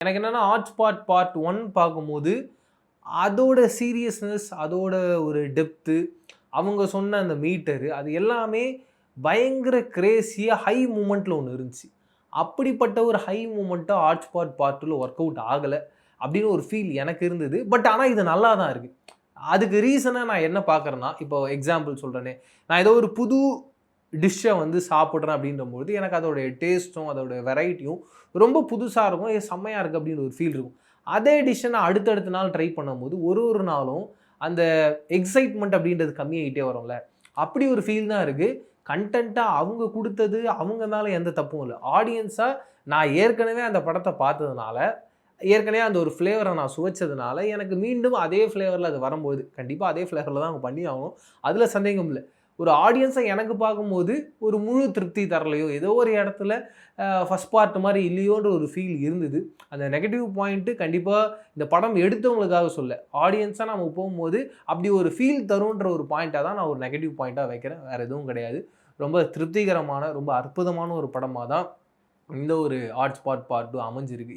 எனக்கு என்னன்னா hotspot part 1 பார்க்கும்போது, அதோட சீரியஸ்னஸ், அதோட ஒரு டெப்த்து, அவங்க சொன்ன அந்த மீட்டரு, அது எல்லாமே பயங்கர கிரேசியா ஹை மூவ்மெண்ட்ல ஒண்ணு இருந்துச்சு. அப்படிப்பட்ட ஒரு ஹை மூவ்மெண்ட்டா ஹாட்ஸ்பாட் பார்ட் 2ல ஒர்க் அவுட் ஆகல. அப்படின்னு ஒரு ஃபீல் எனக்கு இருந்தது. பட் ஆனா இது நல்லா தான் இருக்கு. அதுக்கு ரீசனா நான் என்ன பார்க்குறேன்னா, இப்போ எக்ஸாம்பிள் சொல்றேனே, நான் ஏதோ ஒரு புது டிஷ்ஷ வந்து சாப்பிடுறேன் அப்படின்றபோது, எனக்கு அதோடைய டேஸ்ட்டும், அதோட வெரைட்டியும் ரொம்ப புதுசா இருக்கும். செம்மையா இருக்கு அப்படின்னு ஒரு ஃபீல் இருக்கும். அதே டிஷ்ஷ நான் அடுத்தடுத்த நாள் ட்ரை பண்ணும்போது, ஒரு ஒரு நாளும் அந்த எக்ஸைட்மென்ட் அப்படின்றது கம்மியாயிட்டே வரும்ல. அப்படி ஒரு ஃபீல் தான் இருக்கு. கன்டென்ட்டா அவங்க குடுத்தது, அவங்க மேல எந்த தப்பும் இல்ல. ஆடியன்ஸா நான் ஏற்கனவே அந்த படத்த பார்த்ததுனால, ஏற்கனவே அந்த ஒரு ஃப்ளேவர நான் சுவைச்சதுனால, எனக்கு மீண்டும் அதே ஃப்ளேவர்ல அது வரும்போது, கண்டிப்பா அதே ஃப்ளேவர்ல தான் அவங்க பண்ணி ஆகணும். அதுல சந்தேகம் இல்ல. ஒரு ஆடியன்ஸா எனக்கு பார்க்கும்போது, ஒரு முழு திருப்தி தரலையோ, ஏதோ ஒரு இடத்துல ஃபர்ஸ்ட் பார்ட் மாரி இல்லையோன்ற ஒரு ஃபீல் இருந்தது. அந்த நெகட்டிவ் பாயிண்ட்டு கண்டிப்பா இந்த படம் எடுத்தவங்களுக்காக சொல்லல. ஆடியன்ஸா நம்ம போம்போது, அப்படி ஒரு ஃபீல் தருன்ற ஒரு பாயிண்ட்டா தான் நான் ஒரு நெகட்டிவ் பாயிண்ட்டா வைக்கிறேன். வேற எதுவும் கிடையாது. ரொம்ப திருப்திகரமான, ரொம்ப அற்புதமான ஒரு படமா தான் இந்த ஒரு ஹாட்ஸ்பாட் பார்ட் 2 அமைஞ்சிருக்கு.